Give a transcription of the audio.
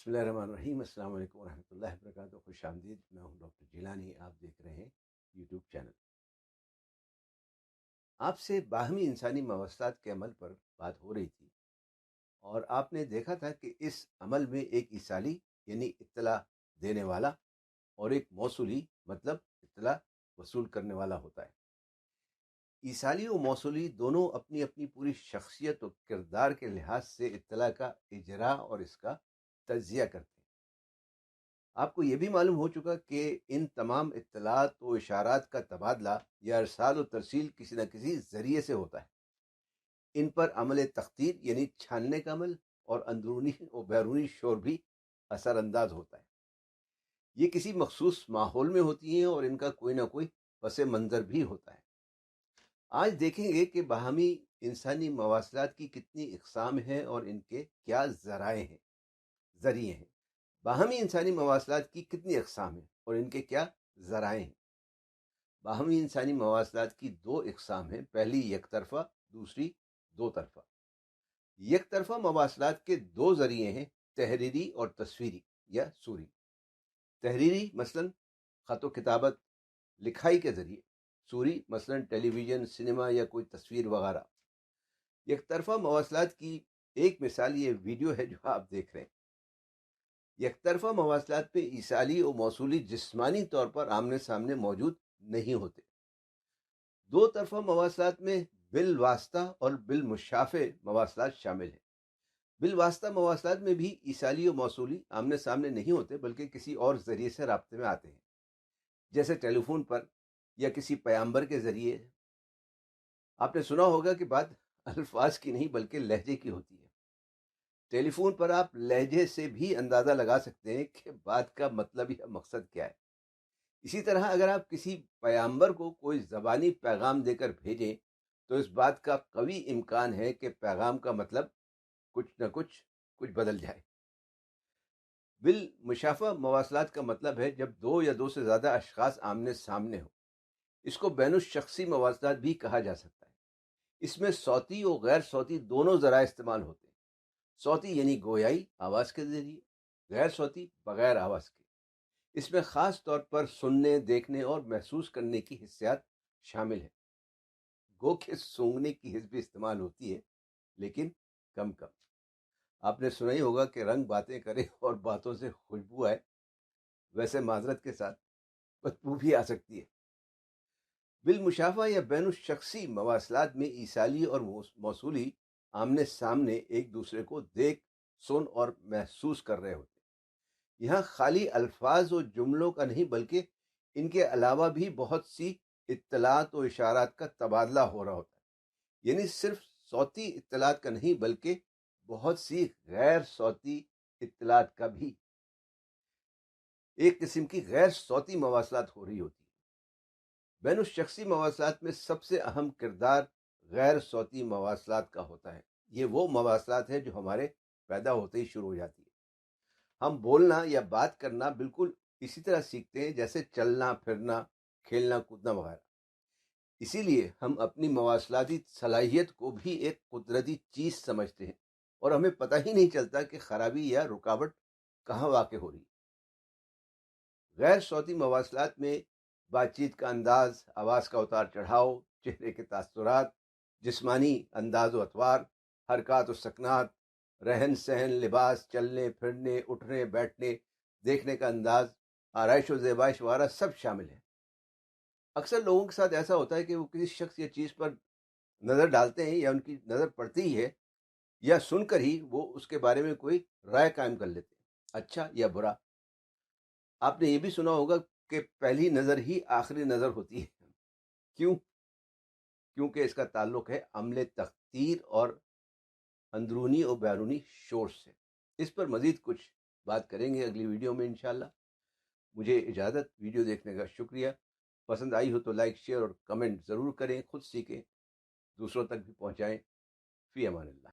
بسم اللہ الرحمن الرحیم۔ السلام علیکم ورحمۃ اللہ وبرکاتہ۔ خوش آمدید، میں ہوں ڈاکٹر جیلانی، آپ دیکھ رہے ہیں یوٹیوب چینل۔ آپ سے باہمی انسانی مواصلات کے عمل پر بات ہو رہی تھی، اور آپ نے دیکھا تھا کہ اس عمل میں ایک ایصالی یعنی اطلاع دینے والا اور ایک موصولی مطلب اطلاع وصول کرنے والا ہوتا ہے۔ ایصالی و موصولی دونوں اپنی اپنی پوری شخصیت و کردار کے لحاظ سے اطلاع کا اجراء اور اس کا تجزیہ کرتے ہیں۔ آپ کو یہ بھی معلوم ہو چکا کہ ان تمام اطلاعات و اشارات کا تبادلہ یا ارسال و ترسیل کسی نہ کسی ذریعے سے ہوتا ہے۔ ان پر عمل تخطیر یعنی چھاننے کا عمل اور اندرونی و بیرونی شور بھی اثر انداز ہوتا ہے۔ یہ کسی مخصوص ماحول میں ہوتی ہیں اور ان کا کوئی نہ کوئی پس منظر بھی ہوتا ہے۔ آج دیکھیں گے کہ باہمی انسانی مواصلات کی کتنی اقسام ہیں اور ان کے کیا ذریعے ہیں۔ باہمی انسانی مواصلات کی کتنی اقسام ہیں اور ان کے کیا ذرائع ہیں۔ باہمی انسانی مواصلات کی دو اقسام ہیں، پہلی یک طرفہ، دوسری دو طرفہ۔ یک طرفہ مواصلات کے دو ذریعے ہیں، تحریری اور تصویری یا صوری۔ تحریری مثلاً خط و کتابت، لکھائی کے ذریعے، صوری مثلاً ٹیلی ویژن، سنیما یا کوئی تصویر وغیرہ۔ یک طرفہ مواصلات کی ایک مثال یہ ویڈیو ہے جو آپ دیکھ رہے ہیں۔ یک طرفہ مواصلات پہ ایصالی و موصولی جسمانی طور پر آمنے سامنے موجود نہیں ہوتے۔ دو طرفہ مواصلات میں بالواسطہ اور بالمشافہ مواصلات شامل ہیں۔ بالواسطہ مواصلات میں بھی ایصالی و موصولی آمنے سامنے نہیں ہوتے، بلکہ کسی اور ذریعے سے رابطے میں آتے ہیں، جیسے ٹیلی فون پر یا کسی پیامبر کے ذریعے۔ آپ نے سنا ہوگا کہ بات الفاظ کی نہیں بلکہ لہجے کی ہوتی ہے۔ ٹیلی فون پر آپ لہجے سے بھی اندازہ لگا سکتے ہیں کہ بات کا مطلب یا مقصد کیا ہے۔ اسی طرح اگر آپ کسی پیامبر کو کوئی زبانی پیغام دے کر بھیجیں تو اس بات کا قوی امکان ہے کہ پیغام کا مطلب کچھ نہ کچھ بدل جائے۔ بالمشافہ مواصلات کا مطلب ہے جب دو یا دو سے زیادہ اشخاص آمنے سامنے ہوں۔ اس کو بین الشخصی مواصلات بھی کہا جا سکتا ہے۔ اس میں صوتی اور غیر صوتی دونوں ذرائع استعمال ہوتے ہیں۔ صوتی یعنی گویائی، آواز کے ذریعے، غیر صوتی بغیر آواز کے۔ اس میں خاص طور پر سننے، دیکھنے اور محسوس کرنے کی حسیات شامل ہیں۔ گو کہ سونگنے کی حس بھی استعمال ہوتی ہے، لیکن کم۔ آپ نے سنا ہی ہوگا کہ رنگ باتیں کرے اور باتوں سے خوشبو آئے، ویسے معذرت کے ساتھ بدبو بھی آ سکتی ہے۔ بالمشافہ یا بین الشخصی مواصلات میں ایصالی اور موصولی آمنے سامنے ایک دوسرے کو دیکھ، سن اور محسوس کر رہے ہوتے ہیں۔ یہاں خالی الفاظ و جملوں کا نہیں بلکہ ان کے علاوہ بھی بہت سی اطلاعات و اشارات کا تبادلہ ہو رہا ہوتا ہے، یعنی صرف صوتی اطلاعات کا نہیں بلکہ بہت سی غیر صوتی اطلاعات کا بھی۔ ایک قسم کی غیر صوتی مواصلات ہو رہی ہوتی ہے۔ بین الشخصی مواصلات میں سب سے اہم کردار غیر صوتی مواصلات کا ہوتا ہے۔ یہ وہ مواصلات ہے جو ہمارے پیدا ہوتے ہی شروع ہو جاتی ہے۔ ہم بولنا یا بات کرنا بالکل اسی طرح سیکھتے ہیں جیسے چلنا پھرنا، کھیلنا کودنا وغیرہ۔ اسی لیے ہم اپنی مواصلاتی صلاحیت کو بھی ایک قدرتی چیز سمجھتے ہیں اور ہمیں پتہ ہی نہیں چلتا کہ خرابی یا رکاوٹ کہاں واقع ہو رہی ہے۔ غیر صوتی مواصلات میں بات چیت کا انداز، آواز کا اتار چڑھاؤ، چہرے کے تاثرات، جسمانی انداز و اطوار، حرکات و سکنات، رہن سہن، لباس، چلنے پھرنے، اٹھنے بیٹھنے، دیکھنے کا انداز، آرائش و زیبائش وغیرہ سب شامل ہیں۔ اکثر لوگوں کے ساتھ ایسا ہوتا ہے کہ وہ کسی شخص یا چیز پر نظر ڈالتے ہیں یا ان کی نظر پڑتی ہی ہے، یا سن کر ہی وہ اس کے بارے میں کوئی رائے قائم کر لیتے ہیں، اچھا یا برا۔ آپ نے یہ بھی سنا ہوگا کہ پہلی نظر ہی آخری نظر ہوتی ہے۔ کیونکہ اس کا تعلق ہے عمل تخطیر اور اندرونی اور بیرونی شور سے۔ اس پر مزید کچھ بات کریں گے اگلی ویڈیو میں انشاءاللہ۔ مجھے اجازت، ویڈیو دیکھنے کا شکریہ۔ پسند آئی ہو تو لائک، شیئر اور کمنٹ ضرور کریں، خود سیکھیں، دوسروں تک بھی پہنچائیں۔ فی امان اللہ۔